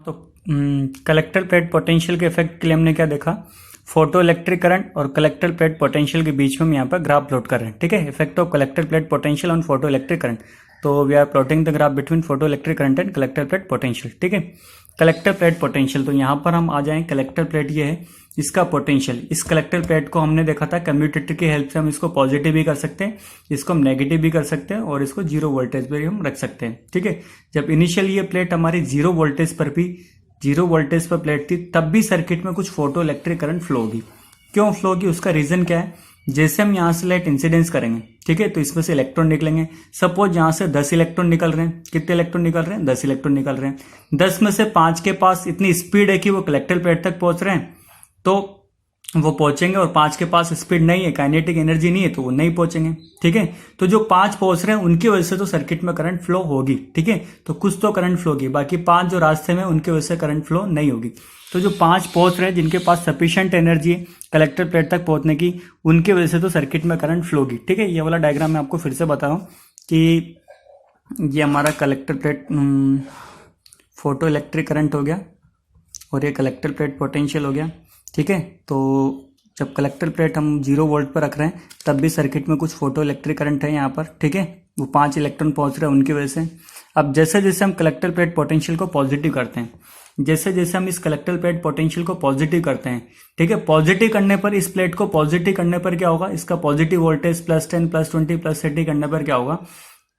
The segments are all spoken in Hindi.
तो कलेक्टर प्लेट पोटेंशियल के इफेक्ट के लिए हमने क्या देखा, फोटो इलेक्ट्रिक करंट और कलेक्टर प्लेट पोटेंशियल के बीच में हम यहाँ पर ग्राफ प्लॉट कर रहे हैं। ठीक है, effect of collector plate potential on photo electric current. तो we are plotting the graph between photo electric current and collector plate potential. ठीक है, कलेक्टर प्लेट पोटेंशियल, तो यहाँ पर हम आ जाएं, कलेक्टर प्लेट ये है, इसका पोटेंशियल, इस कलेक्टर प्लेट को हमने देखा था कम्यूटेटर की हेल्प से हम इसको पॉजिटिव भी कर सकते हैं, इसको हम नेगेटिव भी कर सकते हैं और इसको जीरो वोल्टेज पर भी हम रख सकते हैं। ठीक है, जब इनिशियल ये प्लेट हमारी जीरो वोल्टेज पर प्लेट थी, तब भी सर्किट में कुछ फोटो इलेक्ट्रिक करंट फ्लो होगी। क्यों फ्लो होगी, उसका रीजन क्या है, जैसे हम यहां से लाइट इंसिडेंस करेंगे, ठीक है, तो इसमें से इलेक्ट्रॉन निकलेंगे। सपोज यहां से 10 इलेक्ट्रॉन निकल रहे हैं, कितने इलेक्ट्रॉन निकल रहे हैं, 10 इलेक्ट्रॉन निकल रहे हैं। 10 में से 5 के पास इतनी स्पीड है कि वो कलेक्टर प्लेट तक पहुंच रहे हैं, तो वो पहुंचेंगे, और 5 के पास स्पीड नहीं है, काइनेटिक एनर्जी नहीं है, तो वो नहीं पहुंचेंगे। ठीक है, तो जो 5 पहुंच रहे हैं उनकी वजह से तो सर्किट में करंट फ्लो होगी। ठीक है, तो कुछ तो करंट फ्लो होगी, बाकी 5 जो रास्ते में उनकी वजह से करंट फ्लो नहीं होगी। तो जो 5 पहुंच रहे हैं, जिनके पास सफिशिएंट एनर्जी है कलेक्टर प्लेट तक पहुंचने की, उनकी वजह से तो सर्किट में करंट फ्लो होगी। ठीक है, ये वाला डायग्राम मैं आपको फिर से बता रहा हूँ कि ये हमारा collector plate photo electric current हो गया और ये कलेक्टर प्लेट पोटेंशियल हो गया। ठीक है, तो जब कलेक्टर प्लेट हम 0 वोल्ट पर रख रहे हैं, तब भी सर्किट में कुछ फोटो इलेक्ट्रिक करंट है यहाँ पर। ठीक है, वो 5 इलेक्ट्रॉन पहुंच रहे हैं उनकी वजह से। अब जैसे जैसे हम कलेक्टर प्लेट पोटेंशियल को पॉजिटिव करते हैं, जैसे जैसे हम इस कलेक्टर प्लेट पोटेंशियल को पॉजिटिव करते हैं, ठीक है, पॉजिटिव करने पर, इस प्लेट को पॉजिटिव करने पर क्या होगा, इसका पॉजिटिव वोल्टेज +10 +20 +30 करने पर क्या होगा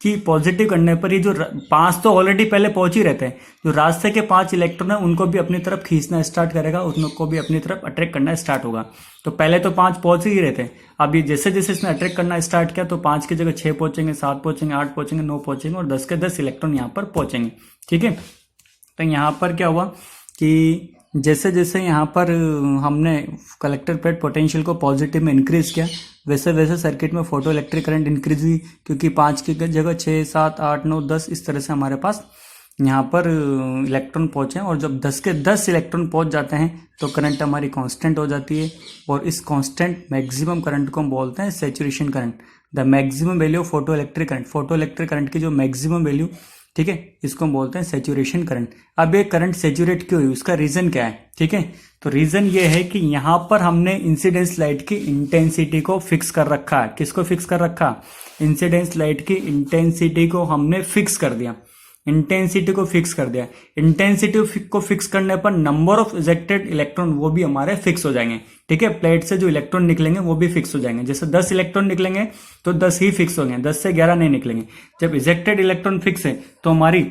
कि पॉजिटिव करने पर ये जो 5 तो ऑलरेडी पहले पहुंच ही रहते हैं, जो रास्ते के 5 इलेक्ट्रॉन है उनको भी अपनी तरफ खींचना स्टार्ट करेगा, उनको भी अपनी तरफ अट्रैक्ट करना स्टार्ट होगा। तो पहले तो 5 पहुंच ही रहते हैं, अब ये जैसे जैसे इसने अट्रैक्ट करना स्टार्ट किया, तो 5 की जगह 6 पहुंचेंगे, 7 पहुंचेंगे, 8 पहुंचेंगे, 9 पहुंचेंगे और 10 के 10 इलेक्ट्रॉन यहाँ पर पहुंचेंगे। ठीक है, तो यहाँ पर क्या हुआ कि जैसे जैसे यहाँ पर हमने कलेक्टर प्लेट पोटेंशियल को पॉजिटिव में इंक्रीज किया, वैसे वैसे सर्किट में फोटो इलेक्ट्रिक करंट इंक्रीज हुई, क्योंकि 5 की जगह 6 7 8 9 10 इस तरह से हमारे पास यहाँ पर इलेक्ट्रॉन पहुंचे। और जब 10 के 10 इलेक्ट्रॉन पहुंच जाते हैं तो करंट हमारी कांस्टेंट हो जाती है, और इस कांस्टेंट मैक्सिमम करंट को हम बोलते हैं saturation current, the maximum value of photo electric current. Photo electric current की जो मैक्सिमम वैल्यू, ठीक है, इसको हम बोलते हैं सैचुरेशन करंट। अब ये करंट सैचुरेट क्यों हुई, उसका रीजन क्या है। ठीक है, तो रीजन ये है कि यहां पर हमने इंसिडेंस लाइट की इंटेंसिटी को फिक्स कर रखा है। किसको फिक्स कर रखा, इंसिडेंस लाइट की इंटेंसिटी को हमने फिक्स कर दिया, इंटेंसिटी को फिक्स कर दिया। इंटेंसिटी को फिक्स करने पर नंबर ऑफ इजेक्टेड इलेक्ट्रॉन वो भी हमारे फिक्स हो जाएंगे। ठीक है, प्लेट से जो इलेक्ट्रॉन निकलेंगे वो भी फिक्स हो जाएंगे। जैसे 10 इलेक्ट्रॉन निकलेंगे तो 10 ही फिक्स होंगे, 10 से 11 नहीं निकलेंगे। जब इजेक्टेड इलेक्ट्रॉन फिक्स है तो हमारी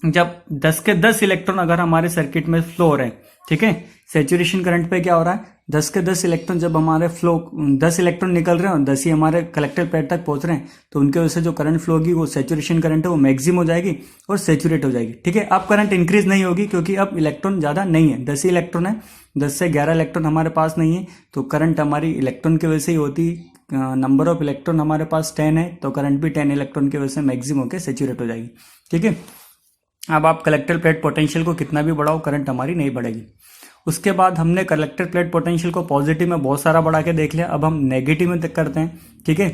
जब 10 के 10 इलेक्ट्रॉन अगर हमारे सर्किट में फ्लो हो रहे हैं, ठीक है, सैचुरेशन करंट पे क्या हो रहा है, 10 के 10 इलेक्ट्रॉन जब हमारे फ्लो 10 इलेक्ट्रॉन निकल रहे हैं और 10 ही हमारे कलेक्टर प्लेट तक पहुंच रहे हैं, तो उनके वजह से जो करंट फ्लो होगी वो सैचुरेशन करंट है वो मैक्सिमम हो जाएगी और सैचुरेट हो जाएगी। ठीक है, अब करंट इंक्रीज नहीं होगी क्योंकि अब इलेक्ट्रॉन ज्यादा नहीं है, 10 ही इलेक्ट्रॉन है, 10 से 11 इलेक्ट्रॉन हमारे पास नहीं है, तो करंट हमारी इलेक्ट्रॉन की वजह से ही होती। नंबर ऑफ इलेक्ट्रॉन हमारे पास 10 है, तो करंट भी 10 इलेक्ट्रॉन की वजह से मैक्सिमम होकर सैचुरेट हो जाएगी। ठीक है, अब आप कलेक्टर प्लेट पोटेंशियल को कितना भी बढ़ाओ, करंट हमारी नहीं बढ़ेगी। उसके बाद हमने कलेक्टर प्लेट पोटेंशियल को पॉजिटिव में बहुत सारा बढ़ा के देख लिया, अब हम नेगेटिव में करते हैं। ठीक है,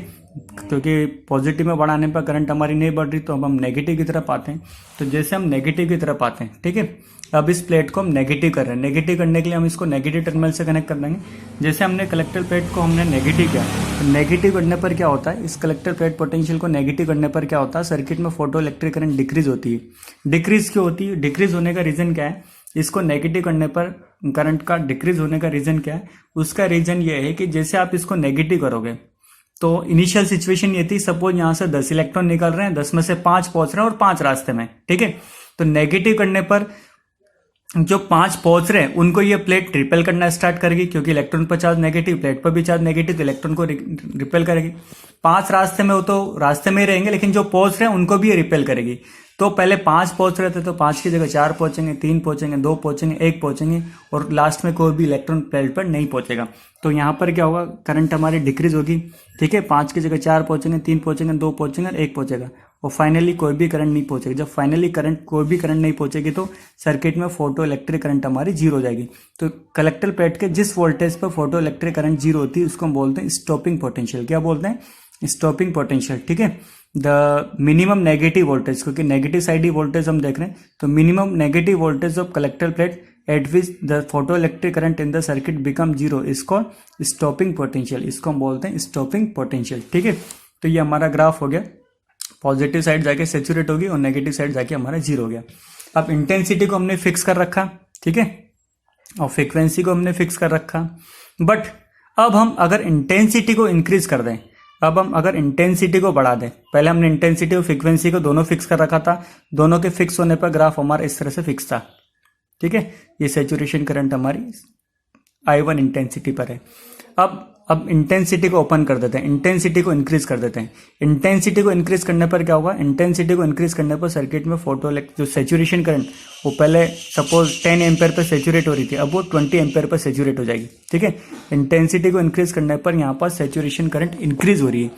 क्योंकि पॉजिटिव में बढ़ाने पर करंट हमारी नहीं बढ़ रही, तो अब हम नेगेटिव की तरफ आते हैं। तो जैसे हम नेगेटिव की तरफ आते हैं, ठीक है, अब इस प्लेट को हम नेगेटिव कर रहे हैं। नेगेटिव करने के लिए हम इसको नेगेटिव टर्मिनल से कनेक्ट कर देंगे। जैसे हमने कलेक्टर प्लेट को हमने नेगेटिव किया, तो नेगेटिव करने पर क्या होता है, इस कलेक्टर प्लेट पोटेंशियल को नेगेटिव करने पर क्या होता है, सर्किट में फोटो इलेक्ट्रिक करंट डिक्रीज होती है। डिक्रीज क्यों होती है, डिक्रीज होने का रीजन क्या है, इसको नेगेटिव करने पर करंट का डिक्रीज होने का रीजन क्या है, उसका रीजन ये है कि जैसे आप इसको नेगेटिव करोगे, तो इनिशियल सिचुएशन ये थी, सपोज यहां से 10 इलेक्ट्रॉन निकल रहे हैं, 10 में से 5 पहुंच रहे हैं और 5 रास्ते में। ठीक है, तो नेगेटिव करने पर जो 5 पहुंच रहे हैं उनको ये प्लेट रिपेल करना स्टार्ट करेगी, क्योंकि इलेक्ट्रॉन पर चार्ज नेगेटिव, प्लेट पर भी चार्ज नेगेटिव, तो इलेक्ट्रॉन को रिपेल करेगी। 5 रास्ते में हो तो रास्ते में ही रहेंगे, लेकिन जो पहुंच रहे हैं उनको भी ये रिपेल करेगी। तो पहले 5 पहुंच रहे थे, तो 5 की जगह 4 पहुंचेंगे, 3 पहुंचेंगे, 2 पहुंचेंगे, 1 पहुंचेंगे, और लास्ट में कोई भी इलेक्ट्रॉन प्लेट पर नहीं पहुंचेगा। तो यहाँ पर क्या होगा, करंट हमारी डिक्रीज होगी। ठीक है, 5 की जगह 4 पहुंचेंगे, 3 पहुंचेंगे, 2 पहुंचेंगे और 1 पहुंचेगा, और फाइनली कोई भी करंट नहीं पहुंचेगी। जब फाइनली कोई भी करंट नहीं पहुंचेगी तो सर्किट में फोटो इलेक्ट्रिक करंट हमारी जीरो हो जाएगी। तो कलेक्टर प्लेट के जिस वोल्टेज पर फोटो इलेक्ट्रिक करंट जीरो होती है उसको हम बोलते हैं स्टॉपिंग पोटेंशियल। क्या बोलते हैं, स्टॉपिंग पोटेंशियल। ठीक है, द मिनिमम नेगेटिव वोल्टेज, क्योंकि नेगेटिव साइड ही वोल्टेज हम देख रहे हैं, तो minimum negative voltage of collector plate at which the photo electric current in the circuit become zero इसको स्टॉपिंग पोटेंशियल, इसको हम बोलते हैं स्टॉपिंग पोटेंशियल। ठीक है, तो ये हमारा ग्राफ हो गया, पॉजिटिव साइड जाके सेचुरेट होगी और नेगेटिव साइड जाके हमारा जीरो हो गया। अब इंटेंसिटी को हमने फिक्स कर रखा, ठीक है, और फ्रीक्वेंसी को हमने फिक्स कर रखा, बट अब हम अगर इंटेंसिटी को इंक्रीज कर दें, अब हम अगर इंटेंसिटी को बढ़ा दें, पहले हमने इंटेंसिटी और फ्रीक्वेंसी को दोनों फिक्स कर रखा था, दोनों के फिक्स होने पर ग्राफ हमारा इस तरह से फिक्स था। ठीक है, ये सैचुरेशन करंट हमारी I1 इंटेंसिटी पर है। अब इंटेंसिटी को ओपन कर देते हैं, इंटेंसिटी को इंक्रीज कर देते हैं। इंटेंसिटी को इंक्रीज करने पर क्या होगा, इंटेंसिटी को इंक्रीज करने पर सर्किट में जो सैचुरेशन करंट वो पहले सपोज 10 एम्पेयर पर सैचुरेट हो रही थी, अब वो 20 एम्पेयर पर सैचुरेट हो जाएगी। ठीक है, इंटेंसिटी को इंक्रीज करने पर यहाँ पर सैचुरेशन करंट इंक्रीज हो रही है।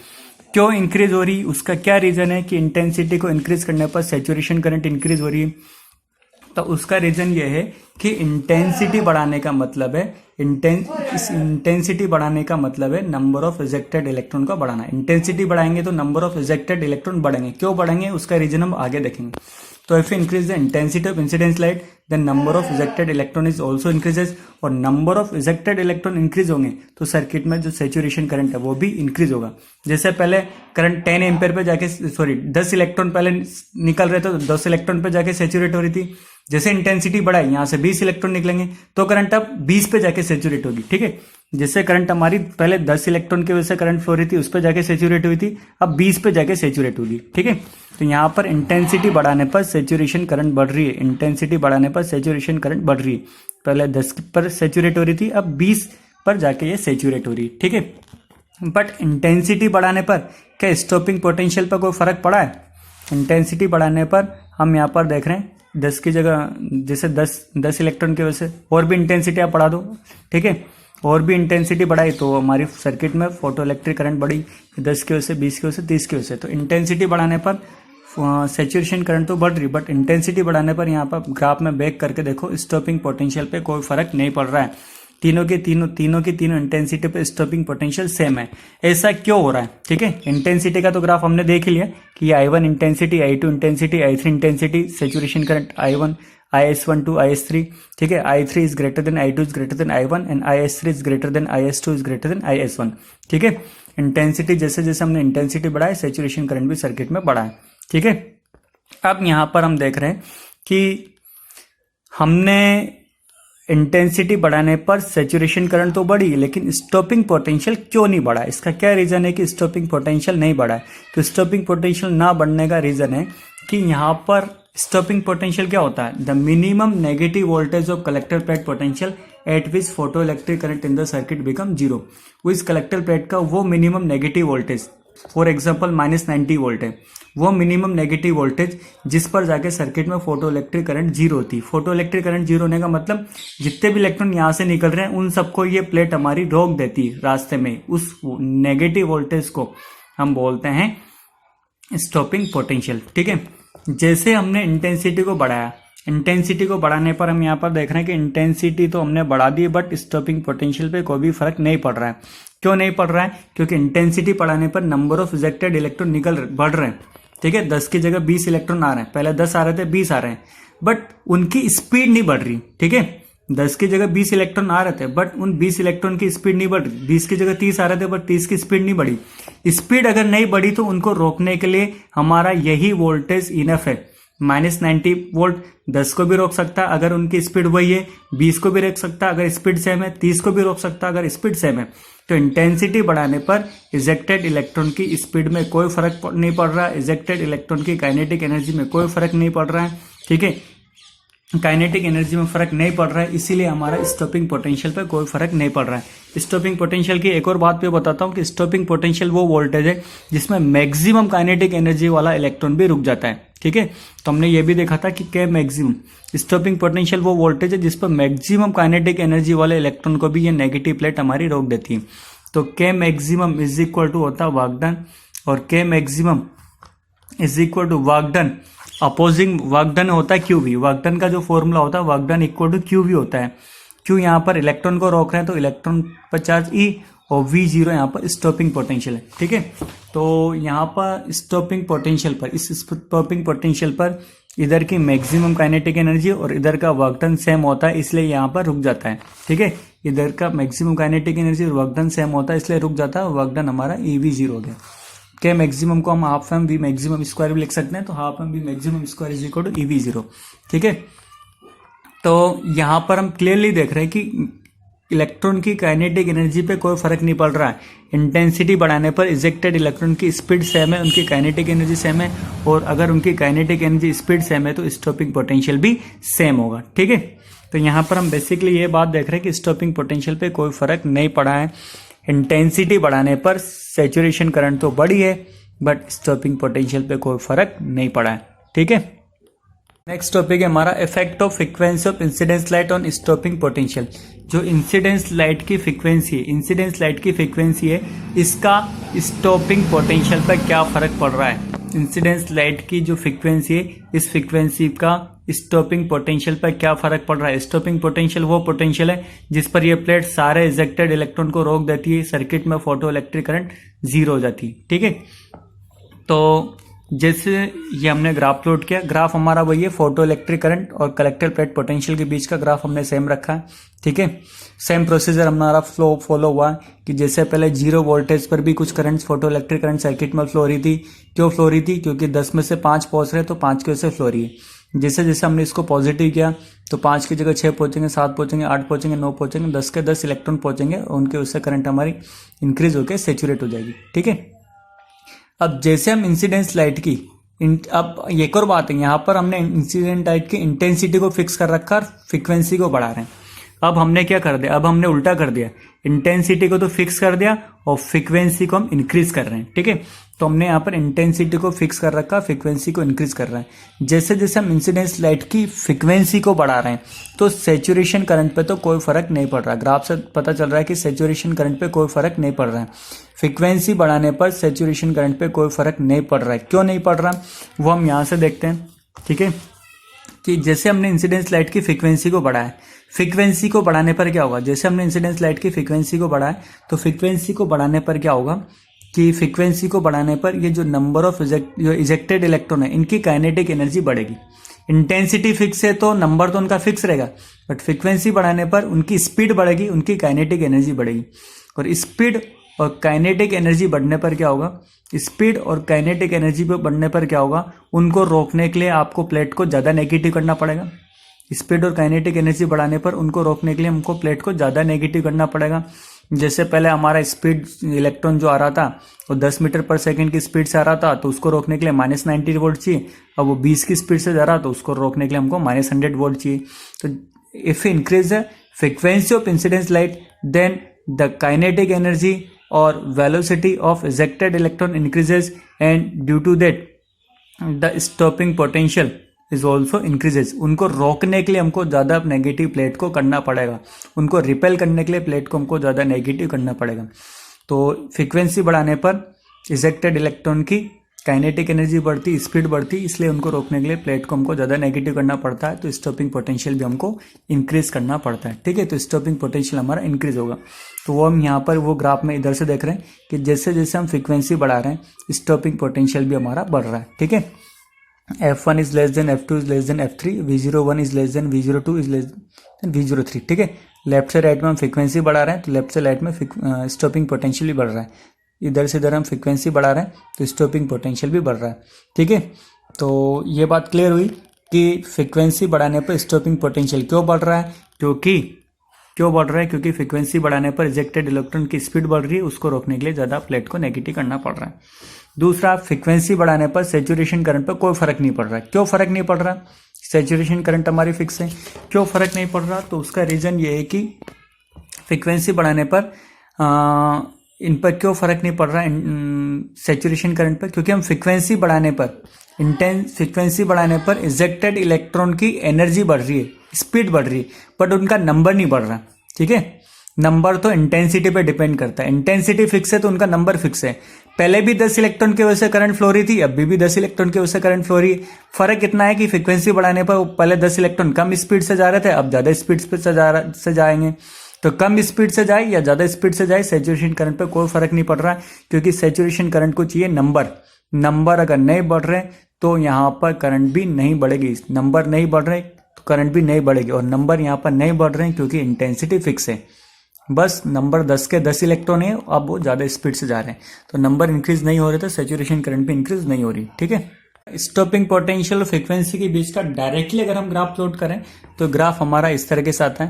क्यों इंक्रीज हो रही है, उसका क्या रीजन है कि इंटेंसिटी को इंक्रीज करने पर सैचुरेशन करंट इंक्रीज हो रही है? तो उसका रीजन ये है कि इंटेंसिटी बढ़ाने का मतलब है इंटेंसिटी बढ़ाने का मतलब है नंबर ऑफ इजेक्टेड इलेक्ट्रॉन का बढ़ाना। इंटेंसिटी बढ़ाएंगे तो नंबर ऑफ इजेक्टेड इलेक्ट्रॉन बढ़ेंगे। क्यों बढ़ेंगे, उसका रीजन हम आगे देखेंगे। तो if increase the intensity of incidence light then number of ejected electron is also increases, और number of ejected electron increase होंगे तो सर्किट में जो सैचुरेशन करंट है वो भी इंक्रीज होगा। जैसे पहले करंट 10 एम्पेयर पे जाके 10 इलेक्ट्रॉन पहले निकल रहे थे, तो 10 इलेक्ट्रॉन पे जाके सैचुरेट हो रही थी। जैसे इंटेंसिटी बढ़ाई, यहां से 20 इलेक्ट्रॉन निकलेंगे तो करंट अब 20 पे जाके सैचुरेट होगी। ठीक है, जैसे करंट हमारी पहले 10 इलेक्ट्रॉन की वजह से करंट फ्लो रही थी, उस पर जाके सैचुरेट हुई थी, अब 20 पे जाके सैचुरेट होगी। ठीक है, तो यहाँ पर इंटेंसिटी बढ़ाने पर सैचुरेशन करंट बढ़ रही है, इंटेंसिटी बढ़ाने पर सैचुरेशन करंट बढ़ रही है। पहले 10 पर सैचुरेट हो रही थी, अब 20 पर जाके ये सैचुरेट हो रही है। ठीक है, बट इंटेंसिटी बढ़ाने पर क्या स्टॉपिंग पोटेंशियल पर कोई फर्क पड़ा है? इंटेंसिटी बढ़ाने पर हम यहाँ पर देख रहे हैं 10 की जगह जैसे 10 इलेक्ट्रॉन की वजह से और भी इंटेंसिटी आप बढ़ा दो। ठीक है, और भी इंटेंसिटी बढ़ाई तो हमारी सर्किट में फोटो इलेक्ट्रिक करंट बढ़ी 10 की वजह से, 20 की वजह से, 30 की वजह से। तो इंटेंसिटी बढ़ाने पर सैचुरेशन करंट तो बढ़ रही, बट इंटेंसिटी बढ़ाने पर यहाँ पर ग्राफ में बैक करके देखो स्टॉपिंग पोटेंशियल पे कोई फर्क नहीं पड़ रहा है। तीनों की तीनों इंटेंसिटी पे स्टॉपिंग पोटेंशियल सेम है। ऐसा क्यों हो रहा है? ठीक है, इंटेंसिटी का तो ग्राफ हमने देख ही लिया कि ये I1 intensity, I2 intensity, I3 intensity, saturation current I1, IS1 to IS3। ठीक है, I3 is greater than I2 is greater than I1 and IS3 is greater than IS2 is greater than IS1। ठीक है, इंटेंसिटी जैसे जैसे हमने इंटेंसिटी बढ़ाए सैचुरेशन करंट भी सर्किट में बढ़ा है। ठीक है, अब यहां पर हम देख रहे हैं कि हमने इंटेंसिटी बढ़ाने पर सैचुरेशन करंट तो बढ़ी, लेकिन स्टॉपिंग पोटेंशियल क्यों नहीं बढ़ा? इसका क्या रीजन है कि स्टॉपिंग पोटेंशियल नहीं बढ़ा है? तो स्टॉपिंग पोटेंशियल ना बढ़ने का रीजन है कि यहाँ पर स्टॉपिंग पोटेंशियल क्या होता है, the minimum negative voltage of collector plate potential at which photo electric current in the circuit become zero. उस कलेक्टर प्लेट का वो minimum negative voltage, for example -90 volt है, वो मिनिमम नेगेटिव वोल्टेज जिस पर जाके सर्किट में फोटो इलेक्ट्रिक करंट जीरो होती है। फोटो इलेक्ट्रिक करंट जीरो होने का मतलब जितने भी इलेक्ट्रॉन यहाँ से निकल रहे हैं उन सबको ये प्लेट हमारी रोक देती है रास्ते में। उस नेगेटिव वोल्टेज को हम बोलते हैं स्टॉपिंग पोटेंशियल। ठीक है, जैसे हमने इंटेंसिटी को बढ़ाया, इंटेंसिटी को बढ़ाने पर हम यहाँ पर देख रहे हैं कि इंटेंसिटी तो हमने बढ़ा दी बट स्टॉपिंग पोटेंशियल पे कोई भी फर्क नहीं पड़ रहा है। क्यों नहीं पड़ रहा है? क्योंकि इंटेंसिटी बढ़ाने पर नंबर ऑफ इजेक्टेड इलेक्ट्रॉन बढ़ रहे हैं। ठीक है, 10 की जगह 20 इलेक्ट्रॉन आ रहे हैं, पहले 10 आ रहे थे 20 आ रहे हैं, बट उनकी स्पीड नहीं बढ़ रही। ठीक है, 10 की जगह 20 इलेक्ट्रॉन आ रहे थे बट उन 20 इलेक्ट्रॉन की स्पीड नहीं बढ़ रही। 20 की जगह 30 आ रहे थे बट 30 की स्पीड नहीं बढ़ी। स्पीड अगर नहीं बढ़ी तो उनको रोकने के लिए हमारा यही वोल्टेज इनफ है। -90 वोल्ट 10 को भी रोक सकता है अगर उनकी स्पीड वही है, 20 को भी रोक सकता है अगर स्पीड सेम है, 30 को भी रोक सकता है अगर स्पीड सेम है। तो इंटेंसिटी बढ़ाने पर इजेक्टेड इलेक्ट्रॉन की स्पीड में कोई फर्क नहीं पड़ रहा है, इजेक्टेड इलेक्ट्रॉन की काइनेटिक एनर्जी में कोई फर्क नहीं पड़ रहा है। ठीक है, काइनेटिक एनर्जी में फर्क नहीं पड़ रहा है, इसीलिए हमारा स्टॉपिंग पोटेंशियल पर कोई फर्क नहीं पड़ रहा है। स्टॉपिंग पोटेंशियल की एक और बात पे बताता हूँ कि स्टॉपिंग पोटेंशियल वो वोल्टेज है जिसमें मैक्सिमम काइनेटिक एनर्जी वाला इलेक्ट्रॉन भी रुक जाता है। ठीक है, तो हमने ये भी देखा था कि के मैक्सिमम स्टॉपिंग पोटेंशियल वो वोल्टेज है जिस पर मैक्सिमम काइनेटिक एनर्जी वाले इलेक्ट्रॉन को भी ये नेगेटिव प्लेट हमारी रोक देती है। तो के मैक्सिमम इज इक्वल टू होता है वर्क डन, और के maximum is equal to work done opposing work done होता है क्यू वी। वर्क डन का जो फॉर्मूला होता है work done equal to Q V होता है। क्यू यहाँ पर इलेक्ट्रॉन को रोक रहे हैं तो इलेक्ट्रॉन पर चार्ज ई, और V0 यहाँ पर स्टॉपिंग पोटेंशियल है, ठीक है। तो यहाँ पर स्टॉपिंग पोटेंशियल पर, इस स्टॉपिंग पोटेंशियल पर इधर की मैक्सिमम काइनेटिक एनर्जी और इधर का वर्क डन सेम होता है, इसलिए यहाँ पर रुक जाता है, ठीक है। इधर का मैक्सिमम काइनेटिक एनर्जी और वर्क डन सेम होता है, इसलिए रुक जाता है। वर्क डन हमारा EV0 हो गया। के मैक्सिमम को हम half M V maximum square भी लिख सकते हैं, तो half M V maximum square is equal to EV0, ठीक है। तो यहाँ पर हम क्लियरली देख रहे हैं कि इलेक्ट्रॉन की काइनेटिक एनर्जी पे कोई फर्क नहीं पड़ रहा है। इंटेंसिटी बढ़ाने पर इजेक्टेड इलेक्ट्रॉन की स्पीड सेम है, उनकी काइनेटिक एनर्जी सेम है, और अगर उनकी काइनेटिक एनर्जी स्पीड सेम है तो स्टॉपिंग पोटेंशियल भी सेम होगा, ठीक है। तो यहाँ पर हम बेसिकली ये बात देख रहे हैं कि स्टॉपिंग पोटेंशियल पे कोई फर्क नहीं पड़ा है। इंटेंसिटी बढ़ाने पर सैचुरेशन करंट तो बढ़ी है, बट स्टॉपिंग पोटेंशियल पे कोई फर्क नहीं पड़ा है, ठीक है। नेक्स्ट टॉपिक है हमारा effect of frequency of incidence light on stopping potential. जो इंसिडेंस लाइट की फ्रीक्वेंसी है, इंसिडेंस लाइट की फ्रीक्वेंसी है, इसका स्टॉपिंग पोटेंशियल पर क्या फर्क पड़ रहा है। इंसिडेंस लाइट की जो फ्रीक्वेंसी है, इस फ्रीक्वेंसी का स्टॉपिंग पोटेंशियल पर क्या फर्क पड़ रहा है। स्टॉपिंग पोटेंशियल वो पोटेंशियल है जिस पर ये प्लेट सारे इजेक्टेड इलेक्ट्रॉन को रोक देती है, सर्किट में फोटो इलेक्ट्रिक करंट 0 हो जाती है, ठीक है। तो जैसे ये हमने ग्राफ प्लॉट किया, ग्राफ हमारा वही है, फोटो इलेक्ट्रिक करंट और कलेक्टर प्लेट पोटेंशियल के बीच का ग्राफ हमने सेम रखा है, ठीक है। सेम प्रोसीजर हमारा फॉलो हुआ कि जैसे पहले 0 वोल्टेज पर भी कुछ current photo electric current circuit में फ्लो रही थी। क्यों फ्लो रही थी? क्योंकि 10 में से 5 पहुंच रहे तो 5 की वजह से फ्लो रही है। जैसे जैसे हमने इसको पॉजिटिव किया तो 5 की जगह 6 पहुंचेंगे, 7 पहुंचेंगे, 8 पहुंचेंगे, 9 पहुंचेंगे, 10 के 10 इलेक्ट्रॉन पहुंचेंगे, उनके उससे करंट हमारी इंक्रीज होकर सेचुरेट हो जाएगी, ठीक है। अब जैसे हम इंसिडेंस लाइट की अब एक और बात है, यहाँ पर हमने इंसिडेंट लाइट की इंटेंसिटी को फिक्स कर रखा और फ्रीक्वेंसी को बढ़ा रहे हैं। अब हमने क्या कर दिया, अब हमने उल्टा कर दिया, इंटेंसिटी को तो फिक्स कर दिया और फ्रीक्वेंसी को हम इंक्रीज कर रहे हैं, ठीक है। तो हमने यहाँ पर इंटेंसिटी को फिक्स कर रखा, फ्रीक्वेंसी को इंक्रीज कर रहे हैं। जैसे जैसे हम इंसिडेंस लाइट की फ्रीक्वेंसी को बढ़ा रहे हैं तो सैचुरेशन करंट पे तो कोई फर्क नहीं पड़ रहा। ग्राफ से पता चल रहा है कि सैचुरेशन करंट पे कोई फर्क नहीं पड़ रहा है। फ्रीक्वेंसी बढ़ाने पर सैचुरेशन करंट पे कोई फर्क नहीं पड़ रहा है। क्यों नहीं पड़ रहा वो हम यहाँ से देखते हैं, ठीक है। कि जैसे हमने इंसिडेंस लाइट की फ्रीक्वेंसी को बढ़ाया, फ्रीक्वेंसी को बढ़ाने पर क्या होगा, जैसे हमने इंसिडेंस लाइट की फ्रीक्वेंसी को बढ़ाया तो फ्रीक्वेंसी को बढ़ाने पर क्या होगा कि फ्रीक्वेंसी को बढ़ाने पर ये जो नंबर ऑफ जो इजेक्टेड इलेक्ट्रॉन है इनकी काइनेटिक एनर्जी बढ़ेगी। इंटेंसिटी फिक्स है तो नंबर तो उनका फिक्स रहेगा, बट फ्रीक्वेंसी बढ़ाने पर उनकी स्पीड बढ़ेगी, उनकी काइनेटिक एनर्जी बढ़ेगी। और स्पीड और काइनेटिक एनर्जी बढ़ने पर क्या होगा, स्पीड और काइनेटिक एनर्जी पे बढ़ने पर क्या होगा, उनको रोकने के लिए आपको प्लेट को ज़्यादा नेगेटिव करना पड़ेगा। स्पीड और काइनेटिक एनर्जी बढ़ाने पर उनको रोकने के लिए हमको प्लेट को ज़्यादा नेगेटिव करना पड़ेगा। जैसे पहले हमारा स्पीड इलेक्ट्रॉन जो आ रहा था वो 10 मीटर पर सेकंड की स्पीड से आ रहा था, तो उसको रोकने के लिए -90 वोल्ट चाहिए। अब वो 20 की स्पीड से जा रहा तो उसको रोकने के लिए हमको -100 वोल्ट चाहिए। तो if increase the frequency of incidence light then the kinetic energy or velocity of ejected electron increases, and due to that the stopping potential is also increases। उनको रोकने के लिए हमको ज़्यादा नेगेटिव प्लेट को करना पड़ेगा, उनको रिपेल करने के लिए प्लेट को हमको ज़्यादा नेगेटिव करना पड़ेगा। तो फ्रीक्वेंसी बढ़ाने पर इजेक्टेड इलेक्ट्रॉन की काइनेटिक एनर्जी बढ़ती, स्पीड बढ़ती, इसलिए उनको रोकने के लिए प्लेट को हमको ज़्यादा नेगेटिव करना पड़ता है। तो स्टॉपिंग पोटेंशियल भी हमको इंक्रीज करना पड़ता है, ठीक है। तो स्टॉपिंग पोटेंशियल हमारा इंक्रीज होगा। तो वो हम यहाँ पर वो ग्राफ में इधर से देख रहे हैं कि जैसे जैसे हम फ्रीक्वेंसी बढ़ा रहे हैं स्टॉपिंग पोटेंशियल भी हमारा बढ़ रहा है, ठीक है। F1 is less than F2 is less than F3, V01 is less than V02 is less than V03, ठीक है। लेफ्ट से राइट में हम फ्रीक्वेंसी बढ़ा रहे हैं तो लेफ्ट से राइट में स्टॉपिंग पोटेंशियल भी बढ़ रहा है। इधर से इधर हम फ्रीक्वेंसी बढ़ा रहे हैं तो स्टॉपिंग पोटेंशियल भी बढ़ रहा है, ठीक है। तो ये बात क्लियर हुई कि फ्रीक्वेंसी बढ़ाने पर स्टॉपिंग पोटेंशियल क्यों बढ़ रहा है, क्योंकि फ्रीक्वेंसी बढ़ाने पर इजेक्टेड इलेक्ट्रॉन की स्पीड बढ़ रही है, उसको रोकने के लिए ज़्यादा प्लेट को नेगेटिव करना पड़ रहा है। दूसरा, फ्रीक्वेंसी बढ़ाने पर सैचुरेशन करंट पर कोई फर्क नहीं पड़ रहा है। क्यों फर्क नहीं पड़ रहा, सैचुरेशन करंट हमारी फिक्स है, क्यों फर्क नहीं पड़ रहा, तो उसका रीज़न ये है कि फ्रीक्वेंसी बढ़ाने पर इन पर क्यों फर्क नहीं पड़ रहा है सैचुरेशन करंट पर, क्योंकि हम फ्रीक्वेंसी बढ़ाने पर इजेक्टेड इलेक्ट्रॉन की एनर्जी बढ़ रही है, स्पीड बढ़ रही है, बट उनका नंबर नहीं बढ़ रहा, ठीक है। नंबर तो इंटेंसिटी पे डिपेंड करता है, इंटेंसिटी फिक्स है तो उनका नंबर फिक्स है। पहले भी 10 इलेक्ट्रॉन की वजह से करंट फ्लो रही थी, अभी भी 10 इलेक्ट्रॉन की वजह से करंट फ्लो रही है। फर्क इतना है कि फ्रीक्वेंसी बढ़ाने पर पहले 10 इलेक्ट्रॉन कम स्पीड से जा रहे थे, अब ज्यादा स्पीड से जाएंगे। तो कम स्पीड से जाए या ज़्यादा स्पीड से जाए सैचुरेशन करंट पे कोई फर्क नहीं पड़ रहा है, क्योंकि सैचुरेशन करंट को चाहिए नंबर अगर नहीं बढ़ रहे तो यहाँ पर करंट भी नहीं बढ़ेगी, नंबर नहीं बढ़ रहे तो करंट भी नहीं बढ़ेगी, और नंबर यहाँ पर नहीं बढ़ रहे हैं क्योंकि इंटेंसिटी फिक्स है। बस नंबर 10 के 10 इलेक्ट्रॉन है, अब वो ज़्यादा स्पीड से जा रहे हैं तो नंबर इंक्रीज नहीं हो रहे तो सैचुरेशन करंट भी इंक्रीज नहीं हो रही। ठीक है, स्टॉपिंग पोटेंशियल और फ्रीक्वेंसी के बीच का डायरेक्टली अगर हम ग्राफ प्लॉट करें तो ग्राफ हमारा इस तरह के साथ है।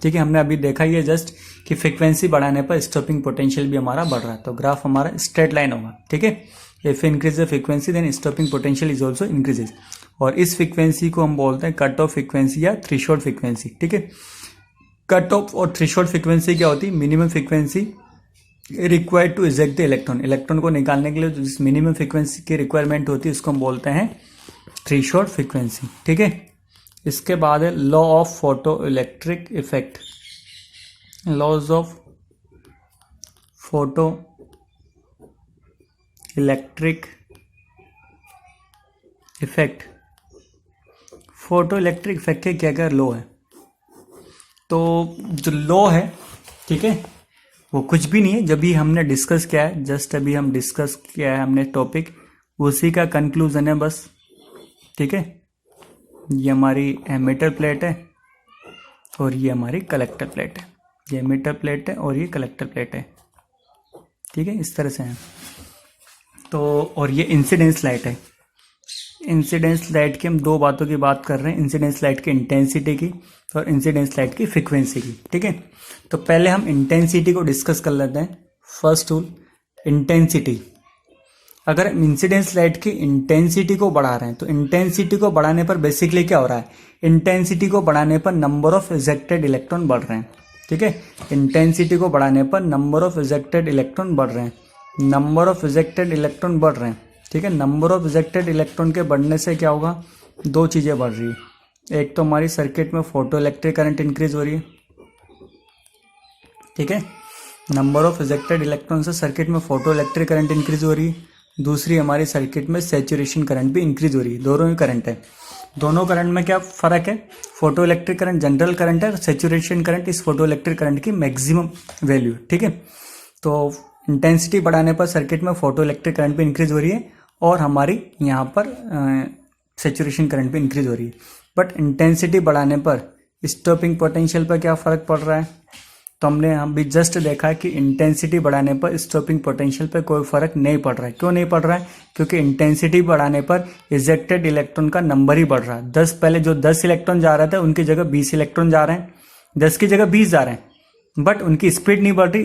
ठीक है, हमने अभी देखा ही है जस्ट कि फ्रीक्वेंसी बढ़ाने पर स्टॉपिंग पोटेंशियल भी हमारा बढ़ रहा है, तो ग्राफ हमारा स्ट्रेट लाइन होगा। ठीक है, if increase the frequency then stopping potential is also increases, और इस फ्रीक्वेंसी को हम बोलते हैं कट ऑफ फ्रीक्वेंसी या थ्रेशोल्ड फ्रीक्वेंसी। ठीक है, कट ऑफ और थ्रेशोल्ड फ्रीक्वेंसी क्या होती है? Minimum frequency required to eject the electron को निकालने के लिए जिस मिनिमम फ्रीक्वेंसी की रिक्वायरमेंट होती है उसको हम बोलते हैं थ्रेशोल्ड फ्रीक्वेंसी। ठीक है, इसके बाद है law of photo electric effect, laws of photo electric effect. Photo electric effect के क्या क्या लॉ है? तो जो लॉ है, ठीक है, वो कुछ भी नहीं है, जब भी हमने डिस्कस किया है, जस्ट अभी हम डिस्कस किया है हमने टॉपिक, उसी का कंक्लूजन है बस। ठीक है, ये हमारी एमिटर प्लेट है और ये हमारी कलेक्टर प्लेट है, ये एमिटर प्लेट है और ये कलेक्टर प्लेट है। ठीक है, इस तरह से है। तो और ये इंसिडेंस लाइट है। इंसिडेंस लाइट की हम दो बातों की बात कर रहे हैं, इंसिडेंस लाइट की इंटेंसिटी की और इंसिडेंस लाइट की फ्रीक्वेंसी की। ठीक है, तो पहले हम इंटेंसिटी को डिस्कस कर लेते हैं। First tool intensity. अगर हम इंसिडेंस लाइट की इंटेंसिटी को बढ़ा रहे हैं तो इंटेंसिटी को बढ़ाने पर बेसिकली क्या हो रहा है? इंटेंसिटी को बढ़ाने पर नंबर ऑफ इजेक्टेड इलेक्ट्रॉन बढ़ रहे हैं। ठीक है, इंटेंसिटी को बढ़ाने पर नंबर ऑफ इजेक्टेड इलेक्ट्रॉन बढ़ रहे हैं, नंबर ऑफ इजेक्टेड इलेक्ट्रॉन बढ़ रहे हैं। ठीक है, नंबर ऑफ इजेक्टेड इलेक्ट्रॉन के बढ़ने से क्या होगा? दो चीज़ें बढ़ रही है। एक तो हमारी सर्किट में फोटो इलेक्ट्रिक करंट इंक्रीज हो रही है। ठीक है, नंबर ऑफ इजेक्टेड इलेक्ट्रॉन से सर्किट में फोटो इलेक्ट्रिक करंट इंक्रीज हो रही है। दूसरी हमारी सर्किट में सैचुरेशन करंट भी इंक्रीज हो रही है। दोनों ही करंट है, दोनों करंट में क्या फ़र्क है? Photo electric current general current है, सैचुरेशन करंट इस फोटो इलेक्ट्रिक करंट की मैक्सिमम वैल्यू। ठीक है, तो इंटेंसिटी बढ़ाने पर सर्किट में फोटो इलेक्ट्रिक करंट भी इंक्रीज हो रही है और हमारी यहाँ पर सैचुरेशन करंट भी इंक्रीज हो रही है। बट इंटेंसिटी बढ़ाने पर स्टॉपिंग पोटेंशियल पर क्या फ़र्क पड़ रहा है? तो हमने अभी जस्ट देखा कि इंटेंसिटी बढ़ाने पर स्टॉपिंग पोटेंशियल पर कोई फर्क नहीं पड़ रहा है। क्यों नहीं पड़ रहा है? क्योंकि इंटेंसिटी बढ़ाने पर इजेक्टेड इलेक्ट्रॉन का नंबर ही बढ़ रहा है। 10 पहले जो 10 इलेक्ट्रॉन जा रहे थे उनकी जगह 20 इलेक्ट्रॉन जा रहे हैं, 10 की जगह 20 जा रहे हैं, बट उनकी स्पीड नहीं बढ़ रही।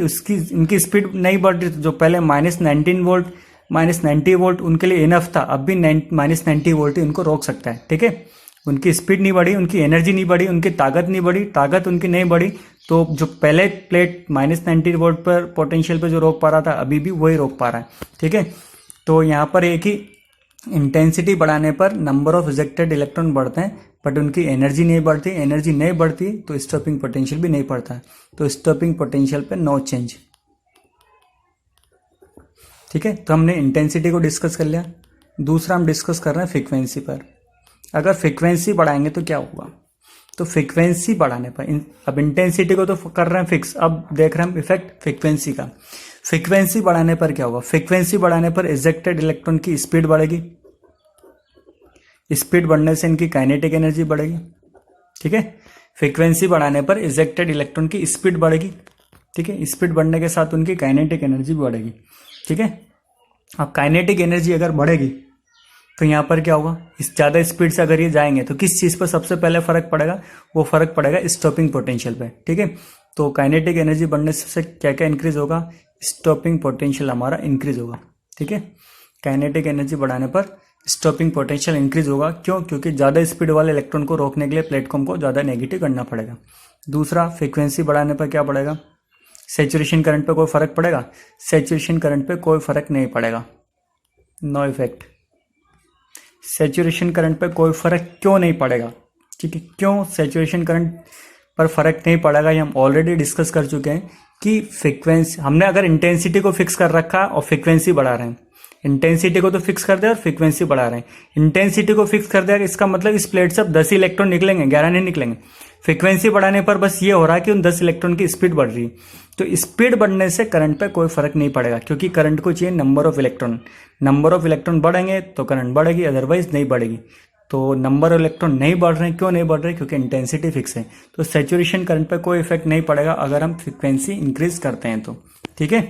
इनकी स्पीड नहीं बढ़ रही। जो पहले -19 वोल्ट -90 वोल्ट उनके लिए इनफ था, अब भी -90 वोल्ट ही उनको रोक सकता है। ठीक है, उनकी स्पीड नहीं बढ़ी, उनकी एनर्जी नहीं बढ़ी, उनकी ताकत नहीं बढ़ी, ताकत उनकी नहीं बढ़ी, तो जो पहले प्लेट -90 वोल्ट पर पोटेंशियल पे जो रोक पा रहा था अभी भी वही रोक पा रहा है। ठीक है, तो यहाँ पर एक ही इंटेंसिटी बढ़ाने पर नंबर ऑफ इजेक्टेड इलेक्ट्रॉन बढ़ते हैं बट उनकी एनर्जी नहीं बढ़ती। एनर्जी नहीं बढ़ती तो स्टॉपिंग पोटेंशियल भी नहीं बढ़ता, तो स्टॉपिंग पोटेंशियल पे नो चेंज। ठीक है, तो हमने इंटेंसिटी को डिस्कस कर लिया। दूसरा हम डिस्कस कर रहे हैं फ्रीक्वेंसी पर। अगर फ्रीक्वेंसी बढ़ाएंगे तो क्या होगा? तो फ्रीक्वेंसी बढ़ाने पर अब इंटेंसिटी को तो कर रहे हैं फिक्स, अब देख रहे हैं इफेक्ट फ्रीक्वेंसी का। फ्रीक्वेंसी बढ़ाने पर क्या होगा? फ्रीक्वेंसी बढ़ाने पर इजेक्टेड इलेक्ट्रॉन की स्पीड बढ़ेगी, स्पीड बढ़ने से इनकी काइनेटिक एनर्जी बढ़ेगी। ठीक है, फ्रीक्वेंसी बढ़ाने पर इजेक्टेड इलेक्ट्रॉन की स्पीड बढ़ेगी। ठीक है, स्पीड बढ़ने के साथ उनकी काइनेटिक एनर्जी भी बढ़ेगी। ठीक है, अब काइनेटिक एनर्जी अगर बढ़ेगी तो यहाँ पर क्या होगा? इस ज़्यादा स्पीड से अगर ये जाएंगे तो किस चीज़ पर सबसे पहले फर्क पड़ेगा? वो फर्क पड़ेगा स्टॉपिंग पोटेंशियल पे। ठीक है, तो काइनेटिक एनर्जी बढ़ने से क्या क्या इंक्रीज होगा? स्टॉपिंग पोटेंशियल हमारा इंक्रीज होगा। ठीक है, काइनेटिक एनर्जी बढ़ाने पर स्टॉपिंग पोटेंशियल इंक्रीज होगा। क्यों? क्योंकि ज़्यादा स्पीड वाले इलेक्ट्रॉन को रोकने के लिए प्लेटफॉर्म को ज़्यादा नेगेटिव करना पड़ेगा। दूसरा, फ्रीक्वेंसी बढ़ाने पर क्या पड़ेगा? सैचुरेशन करंट पे कोई फर्क पड़ेगा? सैचुरेशन करंट पे कोई फर्क नहीं पड़ेगा, नो इफेक्ट। सैचुरेशन करंट पे कोई फर्क क्यों नहीं पड़ेगा? ठीक है, क्यों सैचुरेशन करंट पर फर्क नहीं पड़ेगा ये हम ऑलरेडी डिस्कस कर चुके हैं कि फ्रीक्वेंसी हमने अगर इंटेंसिटी को फिक्स कर रखा है और फ्रीक्वेंसी बढ़ा रहे हैं, इंटेंसिटी को तो फिक्स कर दिया और फ्रीक्वेंसी बढ़ा रहे हैं। इंटेंसिटी को फिक्स कर दिया इसका मतलब इस प्लेट से अब 10 इलेक्ट्रॉन निकलेंगे, 11 नहीं निकलेंगे। फ्रीक्वेंसी बढ़ाने पर बस ये हो रहा है कि उन 10 इलेक्ट्रॉन की स्पीड बढ़ रही है। तो स्पीड बढ़ने से करंट पे कोई फर्क नहीं पड़ेगा, क्योंकि करंट को चाहिए number of electron. Number of electron बढ़ेंगे तो करंट बढ़ेगी, अदरवाइज नहीं बढ़ेगी। तो नंबर ऑफ इलेक्ट्रॉन नहीं बढ़ रहे हैं, क्यों नहीं बढ़ रहे? क्योंकि इंटेंसिटी फिक्स है। तो सैचुरेशन करंट पे कोई इफेक्ट नहीं पड़ेगा अगर हम फ्रिक्वेंसी इंक्रीज करते हैं तो। ठीक है,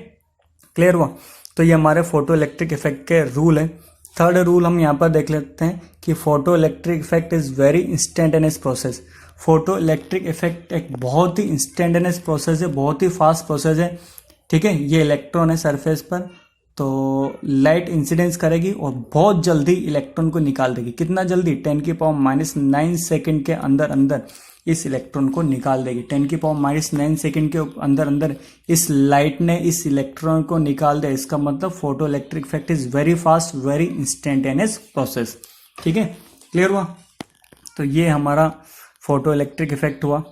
क्लियर हुआ? तो ये हमारे फोटो इलेक्ट्रिक इफेक्ट के रूल है। थर्ड रूल हम यहाँ पर देख लेते हैं कि photo electric effect is very instantaneous process. Photo electric effect एक बहुत ही इंस्टेंटेनियस प्रोसेस है, बहुत ही फास्ट प्रोसेस है। ठीक है, ये इलेक्ट्रॉन है सरफेस पर, तो लाइट इंसिडेंस करेगी और बहुत जल्दी इलेक्ट्रॉन को निकाल देगी। कितना जल्दी? 10⁻⁹ सेकेंड के अंदर अंदर इस इलेक्ट्रॉन को निकाल देगी। 10⁻⁹ सेकेंड के अंदर अंदर इस लाइट ने इस इलेक्ट्रॉन को निकाल दिया। इसका मतलब photo electric effect is very fast, very instantaneous process. ठीक है, क्लियर हुआ? तो ये हमारा फोटो इलेक्ट्रिक इफेक्ट हुआ।